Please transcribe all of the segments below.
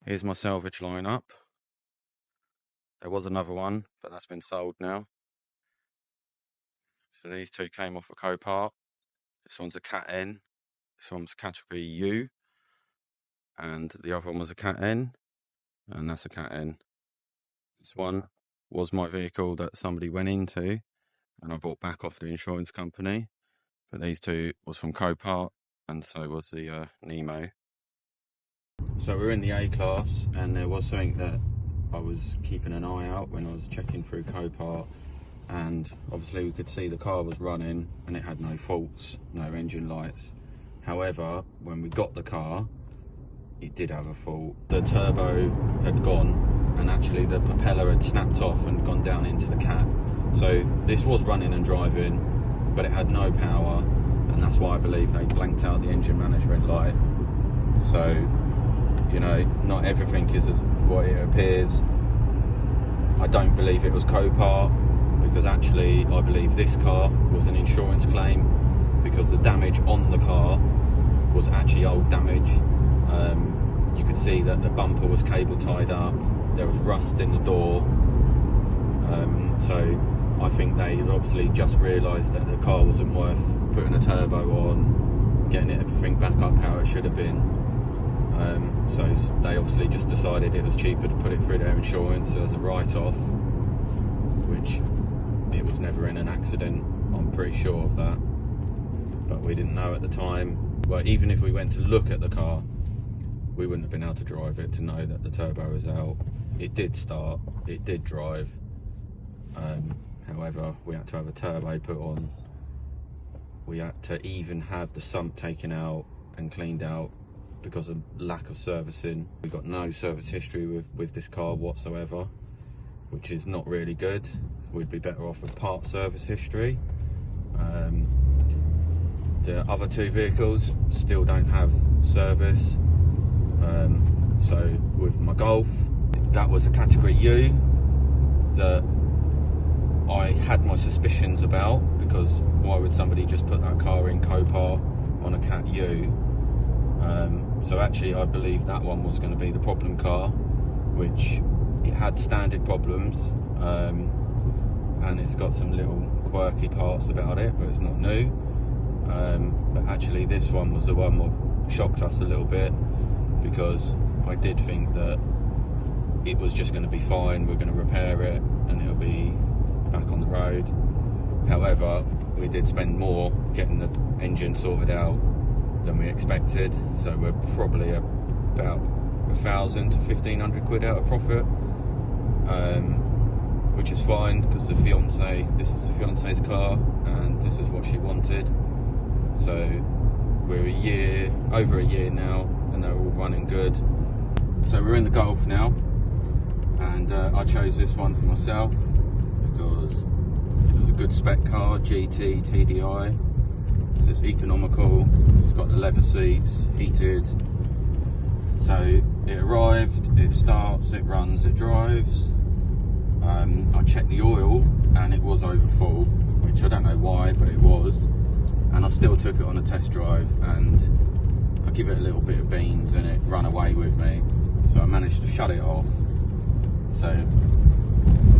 Here's my salvage lineup. There was another one, but that's been sold now. So these two came off a Copart. This one's a Cat N. This one's category U. And the other one was a Cat N. And that's a Cat N. This one was my vehicle that somebody went into and I bought back off the insurance company. But these two was from Copart, and so was the Nemo. So we're in the A class, and there was something that I was keeping an eye out when I was checking through Copart, and obviously we could see the car was running and it had no faults, no engine lights. However, when we got the car, it did have a fault. The turbo had gone, and actually the propeller had snapped off and gone down into the cat. So this was running and driving, but it had no power, and that's why I believe they blanked out the engine management light. So, you know, not everything is what it appears. I don't believe it was Copart, because actually I believe this car was an insurance claim, because the damage on the car was actually old damage. You could see that the bumper was cable tied up, there was rust in the door, so I think they obviously just realised that the car wasn't worth putting a turbo on, getting everything back up how it should have been. So they obviously just decided it was cheaper to put it through their insurance as a write-off, which it was never in an accident, I'm pretty sure of that. But we didn't know at the time. Well, even if we went to look at the car, we wouldn't have been able to drive it to know that the turbo was out. It did start, it did drive. However, we had to have a turbo put on. We had to even have the sump taken out and cleaned out because of lack of servicing. We got no service history with this car whatsoever, which is not really good. We'd be better off with part service history. The other two vehicles still don't have service. So with my Golf, that was a category U that I had my suspicions about, because why would somebody just put that car in Copart on a Cat U? So actually I believe that one was going to be the problem car, which it had standard problems, and it's got some little quirky parts about it, but it's not new. But actually this one was the one that shocked us a little bit, because I did think that it was just going to be fine, we're going to repair it and it'll be back on the road. However, we did spend more getting the engine sorted out than we expected, so we're probably about 1,000 to 1,500 quid out of profit, which is fine, because this is the fiance's car and this is what she wanted. So we're over a year now, and they're all running good. So we're in the Golf now, and I chose this one for myself because it was a good spec car, GT TDI. So it's economical, it's got the leather seats, heated. So it arrived, it starts, it runs, it drives. I checked the oil and it was over full, which I don't know why, but it was. And I still took it on a test drive, and I give it a little bit of beans and it ran away with me. So I managed to shut it off. So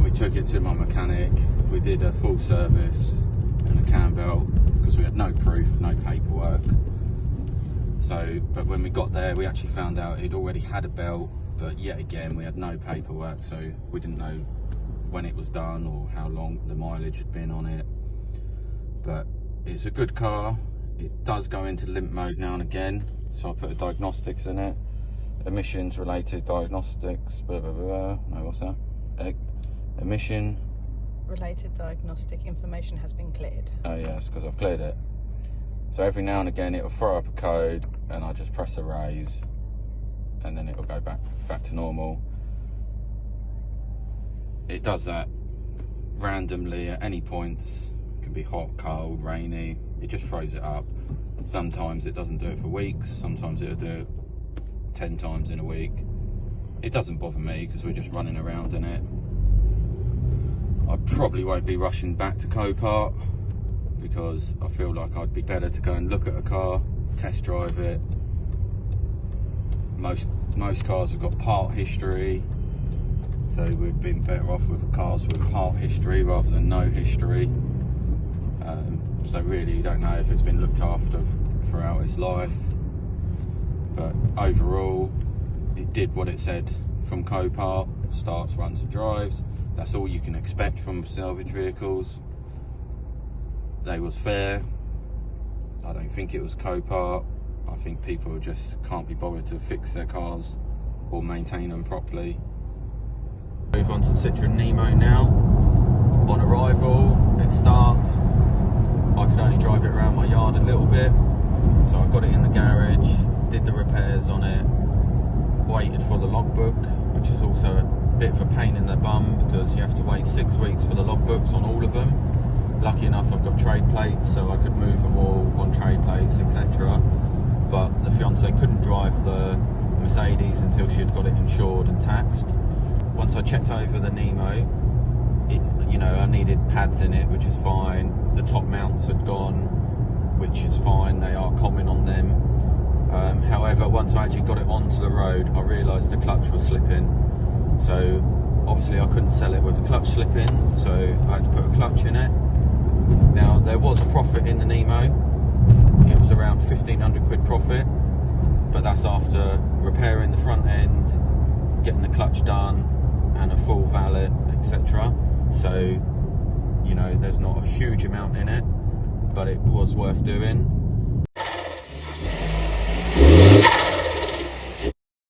we took it to my mechanic, we did a full service and a cam belt, because we had no proof, no paperwork. So, but when we got there, we actually found out he'd already had a belt, but yet again we had no paperwork, so we didn't know when it was done or how long the mileage had been on it. But it's a good car. It does go into limp mode now and again, so I put a diagnostics in it, emissions related diagnostics, blah blah blah. No, what's that? Emission related diagnostic information has been cleared. Oh yes, because I've cleared it. So every now and again it'll throw up a code, and I just press erase, and then it'll go back to normal. It does that randomly at any points. It can be hot, cold, rainy. It just throws it up. Sometimes it doesn't do it for weeks. Sometimes it'll do it 10 times in a week. It doesn't bother me, because we're just running around in it. I probably won't be rushing back to Copart, because I feel like I'd be better to go and look at a car, test drive it. Most cars have got part history, so we've been better off with cars with part history rather than no history. So really you don't know if it's been looked after throughout its life, but overall it did what it said from Copart: starts, runs and drives. That's all you can expect from Salvage Vehicles. They was fair. I don't think it was Copart. I think people just can't be bothered to fix their cars or maintain them properly. Move on to the Citroen Nemo now. On arrival, it starts. I could only drive it around my yard a little bit, so I got it in the garage, did the repairs on it, waited for the logbook, which is also a bit of a pain in the bum because you have to wait 6 weeks for the logbooks on all of them. Lucky enough I've got trade plates, so I could move them all on trade plates, etc. But the fiance couldn't drive the Mercedes until she had got it insured and taxed. Once I checked over the Nemo, I needed pads in it, which is fine. The top mounts had gone, which is fine. They are common on them. However, once I actually got it onto the road, I realised the clutch was slipping. So obviously I couldn't sell it with the clutch slipping, so I had to put a clutch in it. Now there was a profit in the Nemo. It was around 1,500 quid profit, but that's after repairing the front end, getting the clutch done and a full valet, etc. So there's not a huge amount in it, but it was worth doing.